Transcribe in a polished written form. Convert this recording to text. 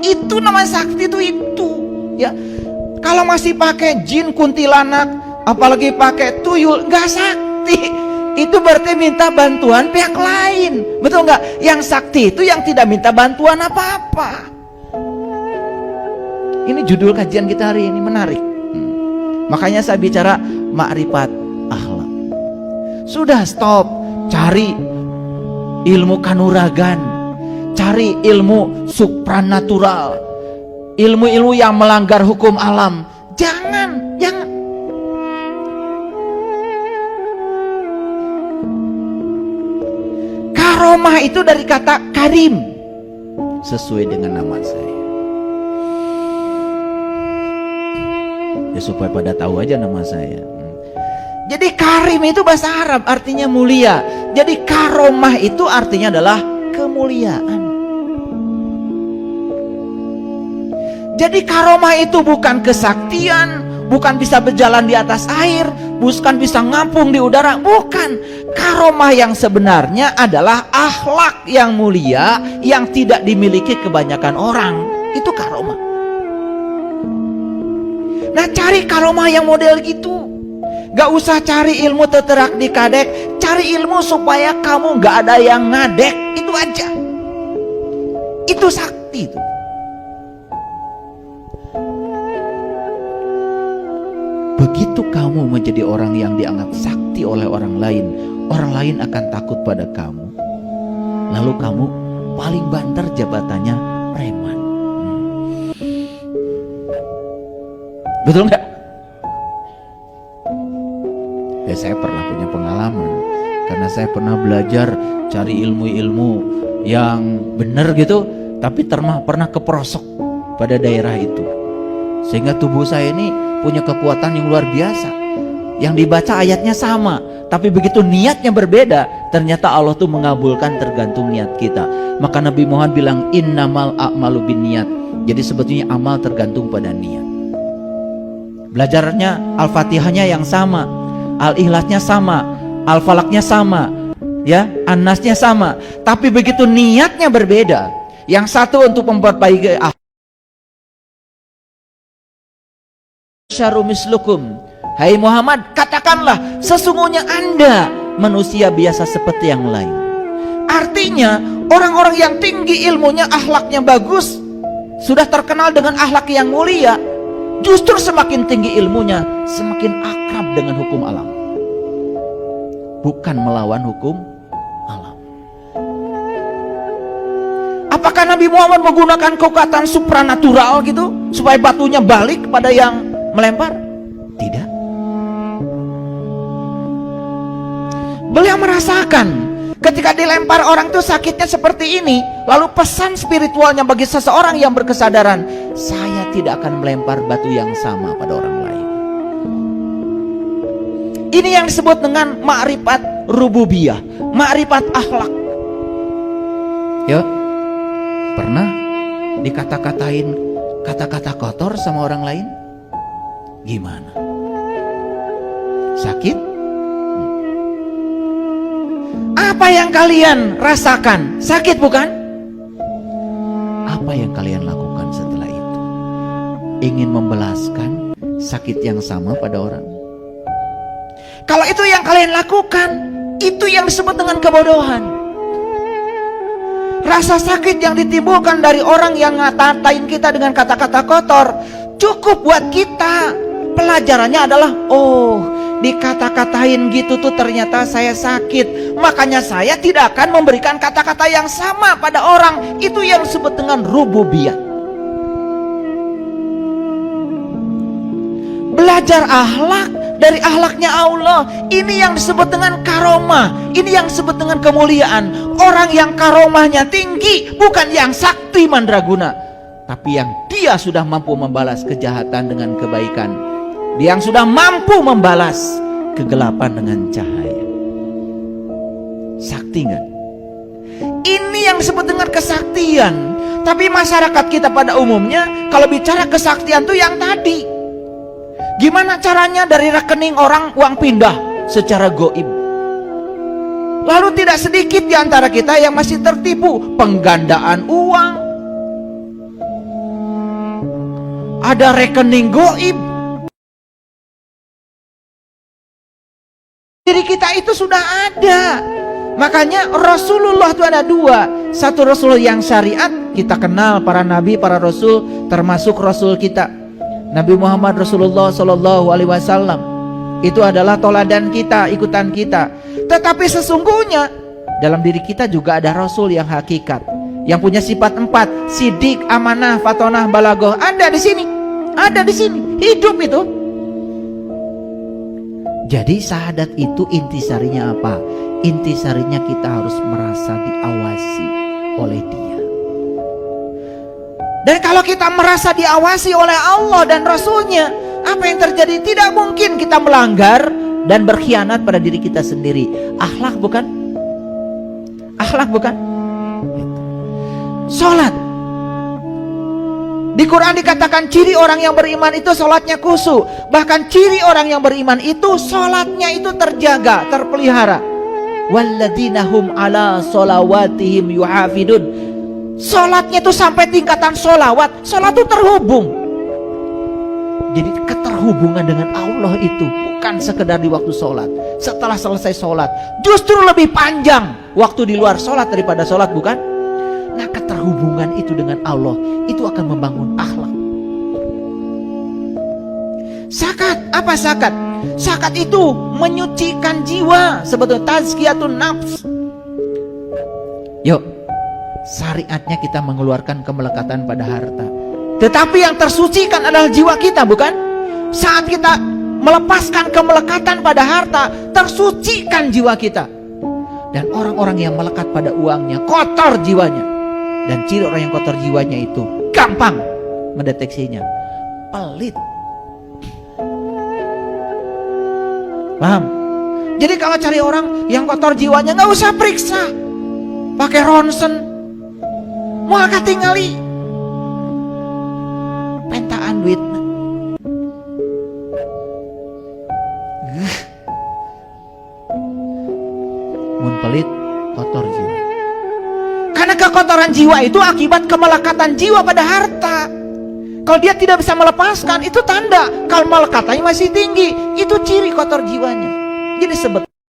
Itu namanya sakti itu ya. Kalau masih pakai jin kuntilanak, apalagi pakai tuyul, nggak sakti. Itu berarti minta bantuan pihak lain, betul nggak? Yang sakti itu yang tidak minta bantuan apa-apa. Ini judul kajian kita hari ini, menarik. Makanya saya bicara ma'rifat akhlak. Sudah stop cari ilmu kanuragan, cari ilmu supranatural, ilmu-ilmu yang melanggar hukum alam. Jangan. Karomah itu dari kata karim, sesuai dengan nama saya. Ya supaya pada tahu aja nama saya. Jadi karim itu bahasa Arab artinya mulia. Jadi karomah itu artinya adalah kemuliaan. Jadi karomah itu bukan kesaktian, bukan bisa berjalan di atas air, bukan bisa ngampung di udara, bukan. Karomah yang sebenarnya adalah akhlak yang mulia yang tidak dimiliki kebanyakan orang. Itu karomah. Nah, cari karomah yang model gitu. Gak usah cari ilmu teterak di kadek, cari ilmu supaya kamu gak ada yang ngadek. Itu aja. Itu sakti itu. Begitu kamu menjadi orang yang dianggap sakti oleh orang lain akan takut pada kamu. Lalu kamu paling banter jabatannya preman. Betul nggak? Ya saya pernah punya pengalaman, karena saya pernah belajar cari ilmu-ilmu yang benar gitu, tapi pernah keperosok pada daerah itu, sehingga tubuh saya ini punya kekuatan yang luar biasa. Yang dibaca ayatnya sama, tapi begitu niatnya berbeda, ternyata Allah tuh mengabulkan tergantung niat kita. Maka Nabi Muhammad bilang innamal a'malu binniyat. Jadi sebetulnya amal tergantung pada niat. Belajarnya Al-Fatihahnya yang sama, Al-Ikhlasnya sama, Al-Falaknya sama, ya, An-Nasnya sama, tapi begitu niatnya berbeda. Yang satu untuk memperbaiki syaru mislukum. Hai Muhammad, katakanlah sesungguhnya Anda manusia biasa seperti yang lain. Artinya orang-orang yang tinggi ilmunya, akhlaknya bagus, sudah terkenal dengan akhlak yang mulia, justru semakin tinggi ilmunya, semakin akrab dengan hukum alam, bukan melawan hukum alam. Apakah Nabi Muhammad menggunakan kekuatan supranatural gitu supaya batunya balik kepada yang melempar? Tidak. Beliau merasakan ketika dilempar orang itu sakitnya seperti ini, lalu pesan spiritualnya bagi seseorang yang berkesadaran, saya tidak akan melempar batu yang sama pada orang lain. Ini yang disebut dengan ma'rifat rububiyah, ma'rifat akhlak. Ya, pernah dikata-katain kata-kata kotor sama orang lain? Gimana? Sakit? Apa yang kalian rasakan? Sakit bukan? Apa yang kalian lakukan setelah itu? Ingin membalaskan sakit yang sama pada orang? Kalau itu yang kalian lakukan, itu yang disebut dengan kebodohan. Rasa sakit yang ditimbulkan dari orang yang ngatain kita dengan kata-kata kotor cukup buat kita. Pelajarannya adalah, oh, dikata-katain gitu tuh ternyata saya sakit, makanya saya tidak akan memberikan kata-kata yang sama pada orang. Itu yang disebut dengan rububiyah. Belajar akhlak dari akhlaknya Allah, ini yang disebut dengan karomah, ini yang disebut dengan kemuliaan. Orang yang karomahnya tinggi bukan yang sakti mandraguna, tapi yang dia sudah mampu membalas kejahatan dengan kebaikan, dia yang sudah mampu membalas kegelapan dengan cahaya. Sakti nggak? Ini yang disebut dengan kesaktian. Tapi masyarakat kita pada umumnya kalau bicara kesaktian tuh yang tadi. Gimana caranya dari rekening orang uang pindah secara goib? Lalu tidak sedikit di antara kita yang masih tertipu penggandaan uang. ada rekening goib. Diri kita itu sudah ada. Makanya Rasulullah itu ada dua. Satu Rasul yang syariat, kita kenal para nabi, para rasul, termasuk Rasul kita Nabi Muhammad Rasulullah Sallallahu Alaihi Wasallam. Itu adalah toladan kita, ikutan kita. Tetapi sesungguhnya dalam diri kita juga ada Rasul yang hakikat, yang punya sifat 4: sidik, amanah, fatonah, balagoh. Ada di sini, ada di sini, hidup itu. Jadi syahadat itu intisarinya apa? Intisarinya kita harus merasa diawasi oleh Dia. Dan kalau kita merasa diawasi oleh Allah dan Rasulnya, apa yang terjadi? Tidak mungkin kita melanggar dan berkhianat pada diri kita sendiri. Akhlak bukan? Akhlak bukan? Sholat. Di Quran dikatakan ciri orang yang beriman itu sholatnya khusyuk. Bahkan ciri orang yang beriman itu sholatnya itu terjaga, terpelihara. Walladzina hum ala sholawatihim yuhafidun. Sholatnya itu sampai tingkatan sholawat. Sholat itu terhubung. Jadi keterhubungan dengan Allah itu bukan sekedar di waktu sholat. Setelah selesai sholat justru lebih panjang waktu di luar sholat daripada sholat, bukan? Nah, keterhubungan itu dengan Allah itu akan membangun akhlak. Zakat, apa zakat? Zakat itu menyucikan jiwa, sebetulnya tazkiyatun nafs. Yuk, syariatnya kita mengeluarkan kemelekatan pada harta, tetapi yang tersucikan adalah jiwa kita, bukan? Saat kita melepaskan kemelekatan pada harta, tersucikan jiwa kita. Dan orang-orang yang melekat pada uangnya kotor jiwanya. Dan ciri orang yang kotor jiwanya itu gampang mendeteksinya, pelit. Paham? Jadi kalau cari orang yang kotor jiwanya, nggak usah periksa, pakai ronsen, mau katingali pentaan duit. Mun pelit, kotor jiwa. Karena kekotoran jiwa itu akibat kemelekatan jiwa pada harta. Kalau dia tidak bisa melepaskan, itu tanda kalau melekatannya masih tinggi. Itu ciri kotor jiwanya. Jadi sebetulnya